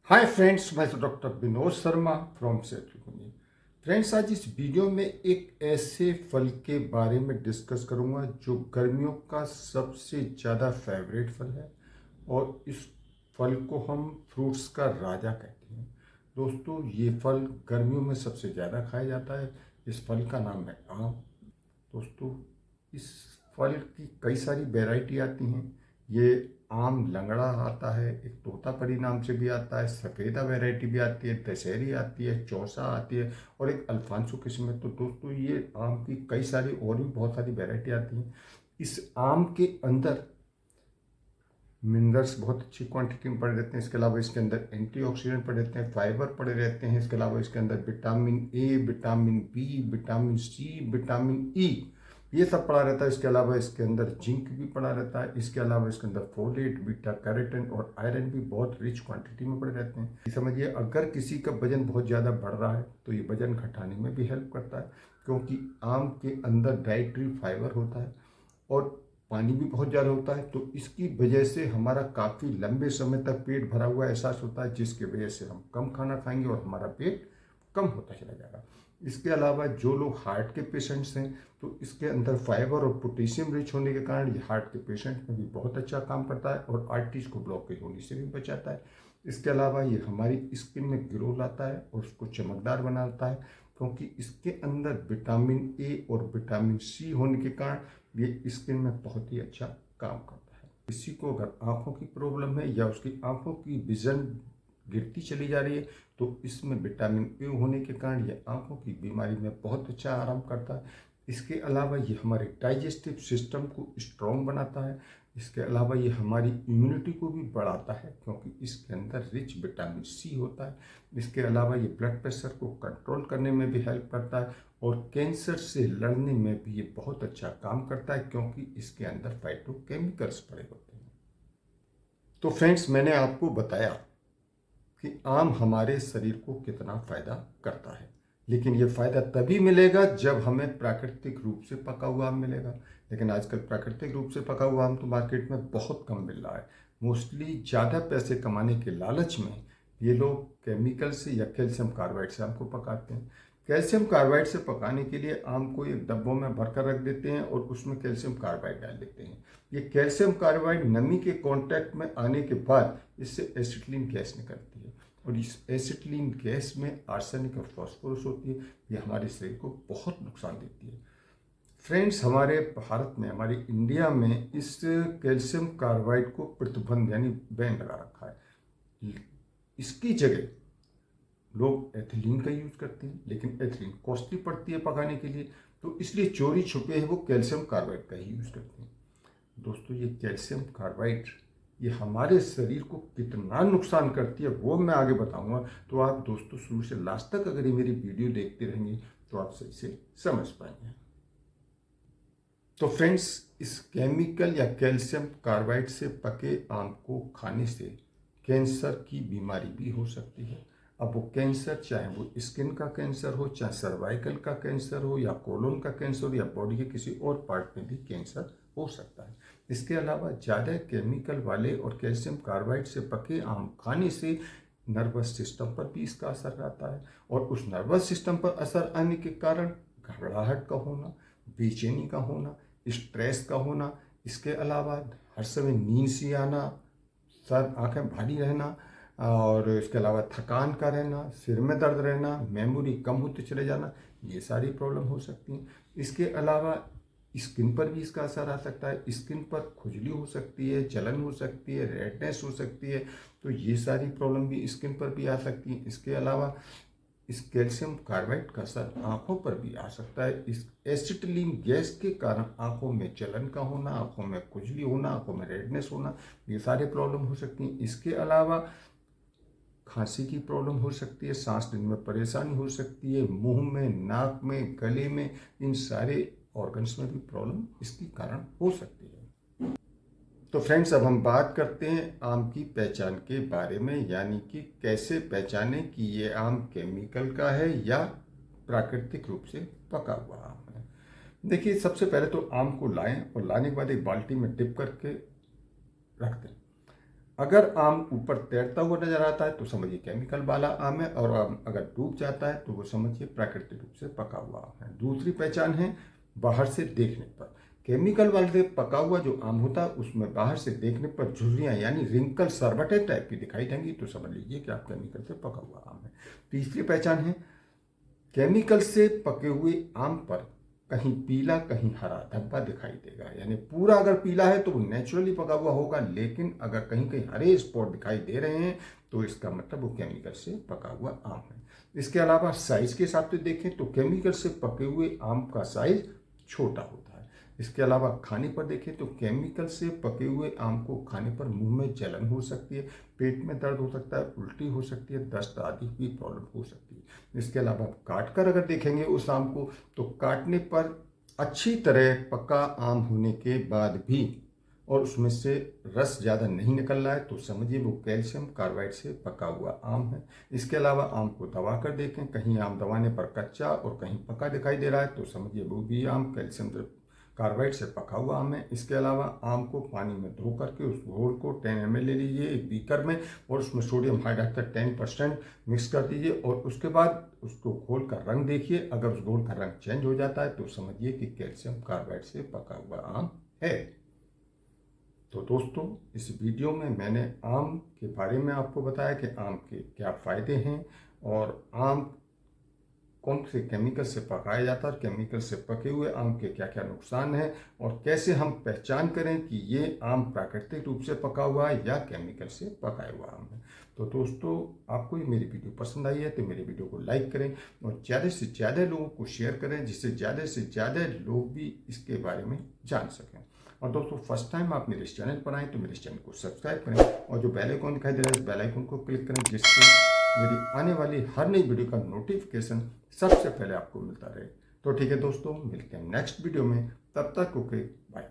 हाय friends, मैं doctor Vinod Sharma from सेठुनी। Friends, आज इस वीडियो में एक ऐसे फल के बारे में डिस्कस करूंगा जो गर्मियों का सबसे ज़्यादा फेवरेट फल है और इस फल को हम फ्रूट्स का राजा कहते हैं। दोस्तों, ये फल गर्मियों में सबसे ज़्यादा खाया जाता है। इस फल का नाम है आम। दोस्तों, इस फल की कई सारी वैरायटी आती हैं। ये आम लंगड़ा आता है, एक तोतापरी नाम से भी आता है, सफ़ेदा वैरायटी भी आती है, दशहरी आती है, चौसा आती है और एक अल्फांसो किस्म है। तो दोस्तों, ये आम की कई सारी और भी बहुत सारी वैरायटी आती हैं। इस आम के अंदर मिनरल्स बहुत अच्छी क्वांटिटी में पड़े रहते हैं। इसके अलावा इसके अंदर एंटीऑक्सीडेंट पड़े रहते हैं, फाइबर पड़े रहते हैं। इसके अलावा इसके अंदर vitamin A, vitamin B, vitamin C, vitamin E, ये सब पड़ा रहता है। इसके अलावा इसके अंदर जिंक भी पड़ा रहता है। इसके अलावा इसके अंदर फोलेट, बीटा कैरोटीन और आयरन भी बहुत रिच क्वांटिटी में पड़े रहते हैं। समझिए, अगर किसी का वजन बहुत ज़्यादा बढ़ रहा है तो ये वजन घटाने में भी हेल्प करता है, क्योंकि आम के अंदर डाइटरी फाइबर होता है और पानी भी बहुत ज़्यादा होता है। तो इसकी वजह से हमारा काफ़ी लंबे समय तक पेट भरा हुआ एहसास होता है, जिसकी वजह से हम कम खाना खाएंगे और हमारा पेट कम होता चला जाएगा। इसके अलावा जो लोग हार्ट के पेशेंट्स हैं, तो इसके अंदर फाइबर और पोटेशियम रिच होने के कारण ये हार्ट के पेशेंट में भी बहुत अच्छा काम करता है और आर्टरीज को ब्लॉकेज होने से भी बचाता है। इसके अलावा ये हमारी स्किन में ग्लो लाता है और उसको चमकदार बनाता है, क्योंकि इसके अंदर विटामिन ए और विटामिन सी होने के कारण ये स्किन में बहुत ही अच्छा काम करता है। किसी को अगर आंखों की प्रॉब्लम है या उसकी आंखों की विजन गिरती चली जा रही है, तो इसमें विटामिन ए होने के कारण ये आंखों की बीमारी में बहुत अच्छा आराम करता है। इसके अलावा ये हमारे डाइजेस्टिव सिस्टम को स्ट्रॉन्ग बनाता है। इसके अलावा ये हमारी इम्यूनिटी को भी बढ़ाता है, क्योंकि इसके अंदर रिच विटामिन सी होता है। इसके अलावा ये ब्लड प्रेशर को कंट्रोल करने में भी हेल्प करता है और कैंसर से लड़ने में भी ये बहुत अच्छा काम करता है, क्योंकि इसके अंदर फाइटोकेमिकल्स पड़े होते हैं। तो फ्रेंड्स, मैंने आपको बताया कि आम हमारे शरीर को कितना फायदा करता है, लेकिन ये फायदा तभी मिलेगा जब हमें प्राकृतिक रूप से पका हुआ आम मिलेगा। लेकिन आजकल प्राकृतिक रूप से पका हुआ आम तो मार्केट में बहुत कम मिल रहा है। मोस्टली ज़्यादा पैसे कमाने के लालच में ये लोग केमिकल से या कैल्शियम कार्बाइड से आम को पकाते हैं। कैल्शियम कार्बाइड से पकाने के लिए आम को एक डब्बों में भरकर रख देते हैं और उसमें कैल्शियम कार्बाइड डाल देते हैं। ये कैल्शियम कार्बाइड नमी के कांटेक्ट में आने के बाद इससे एसिटिलीन गैस निकलती है और इस एसिटिलीन गैस में आर्सेनिक और फास्फोरस होती है। ये हमारे शरीर को बहुत नुकसान देती है। फ्रेंड्स, हमारे भारत में, हमारे इंडिया में इस कैल्शियम कार्बाइड को प्रतिबंध यानी बैन लगा रखा है। इसकी जगह लोग एथिलीन का यूज करते हैं, लेकिन एथिलीन कॉस्टली पड़ती है पकाने के लिए, तो इसलिए चोरी छुपे है वो कैल्शियम कार्बाइड का ही यूज करते हैं। दोस्तों, ये कैल्शियम कार्बाइड ये हमारे शरीर को कितना नुकसान करती है वो मैं आगे बताऊंगा। तो आप दोस्तों शुरू से लास्ट तक अगर ये मेरी वीडियो देखते रहेंगे तो आप सही से समझ पाएंगे। तो फ्रेंड्स, इस केमिकल या कैल्शियम कार्बाइड से पके आम को खाने से कैंसर की बीमारी भी हो सकती है। अब वो कैंसर, चाहे वो स्किन का कैंसर हो, चाहे सर्वाइकल का कैंसर हो, या कोलोन का कैंसर हो, या बॉडी के किसी और पार्ट में भी कैंसर हो सकता है। इसके अलावा ज़्यादा केमिकल वाले और कैल्शियम कार्बाइड से पके आम खाने से नर्वस सिस्टम पर भी इसका असर रहता है और उस नर्वस सिस्टम पर असर आने के कारण घबराहट का होना, बेचैनी का होना, स्ट्रेस का होना, इसके अलावा हर समय नींद सी आना, सर आंखें भारी रहना और इसके अलावा थकान का रहना, सिर में दर्द रहना, मेमोरी कम होते चले जाना, ये सारी प्रॉब्लम हो सकती हैं। इसके अलावा स्किन पर भी इसका असर आ सकता है। स्किन पर खुजली हो सकती है, जलन हो सकती है, रेडनेस हो सकती है। तो ये सारी प्रॉब्लम भी स्किन पर भी आ सकती है। इसके अलावा इस कैल्शियम कार्बाइड का असर आंखों पर भी आ सकता है। इस एसिटिलीन गैस के कारण आंखों में जलन का होना, आंखों में खुजली होना, आंखों में रेडनेस होना, ये सारे प्रॉब्लम हो सकती हैं। इसके अलावा खांसी की प्रॉब्लम हो सकती है, सांस लेने में परेशानी हो सकती है, मुंह में, नाक में, गले में, इन सारे ऑर्गन्स में भी प्रॉब्लम इसके कारण हो सकती है। तो फ्रेंड्स, अब हम बात करते हैं आम की पहचान के बारे में, यानी कि कैसे पहचाने कि ये आम केमिकल का है या प्राकृतिक रूप से पका हुआ आम है। देखिए, सबसे पहले तो आम को लाएं और लाने के बाद एक बाल्टी में डिप करके रख दें। अगर आम ऊपर तैरता हुआ नजर आता है तो समझिए केमिकल वाला आम है, और आम अगर डूब जाता है तो वो समझिए प्राकृतिक रूप से पका हुआ आम है। दूसरी पहचान है बाहर से देखने पर। केमिकल वाले पका हुआ जो आम होता है उसमें बाहर से देखने पर झुर्रियाँ यानी रिंकल सरबटे टाइप की दिखाई देंगी, तो समझ लीजिए कि आप केमिकल से पका हुआ आम है। तीसरी पहचान है केमिकल से पके हुए आम पर कहीं पीला कहीं हरा धब्बा दिखाई देगा, यानी पूरा अगर पीला है तो वो नेचुरली पका हुआ होगा, लेकिन अगर कहीं कहीं हरे स्पॉट दिखाई दे रहे हैं तो इसका मतलब वो केमिकल से पका हुआ आम है। इसके अलावा साइज के हिसाब से देखें तो केमिकल से पके हुए आम का साइज छोटा होता है। इसके अलावा खाने पर देखें तो केमिकल से पके हुए आम को खाने पर मुंह में जलन हो सकती है, पेट में दर्द हो सकता है, उल्टी हो सकती है, दस्त आदि की प्रॉब्लम हो सकती है। इसके अलावा काट कर अगर देखेंगे उस आम को तो काटने पर अच्छी तरह पका आम होने के बाद भी और उसमें से रस ज़्यादा नहीं निकल रहा है तो समझिए वो कैल्शियम कार्बाइड से पका हुआ आम है। इसके अलावा आम को दबा कर देखें, कहीं आम दबाने पर कच्चा और कहीं पका दिखाई दे रहा है तो समझिए वो भी आम कैल्शियम कार्बाइड से पका हुआ आम है। इसके अलावा आम को पानी में धो करके उस घोल को 10 ml ले लीजिए एक बीकर में, और उसमें सोडियम हाइड्रोक्साइड 10% मिक्स कर दीजिए, और उसके बाद उसको घोल का रंग देखिए। अगर उस घोल का रंग चेंज हो जाता है तो समझिए कि कैल्शियम कार्बाइड से पका हुआ आम है। तो दोस्तों, इस वीडियो में मैंने आम के बारे में आपको बताया कि आम के क्या फ़ायदे हैं और आम कौन से केमिकल से पकाया जाता है और केमिकल से पके हुए आम के क्या क्या नुकसान हैं, और कैसे हम पहचान करें कि ये आम प्राकृतिक रूप से पका हुआ है या केमिकल से पकाया हुआ आम है। तो दोस्तों, आपको ये मेरी वीडियो पसंद आई है तो मेरी वीडियो को लाइक करें और ज़्यादा से ज़्यादा लोगों को शेयर करें, जिससे ज़्यादा से ज़्यादा लोग भी इसके बारे में जान सकें। और दोस्तों, फर्स्ट टाइम आप मेरे इस चैनल पर आएँ तो मेरे इस चैनल को सब्सक्राइब करें और जो बेल आइकन दिखाई दे रहा है इस बेल आइकन को क्लिक करें, जिससे मेरी आने वाली हर नई वीडियो का नोटिफिकेशन सबसे पहले आपको मिलता रहे। तो ठीक है दोस्तों, मिलते हैं नेक्स्ट वीडियो में, तब तक ओके बाय।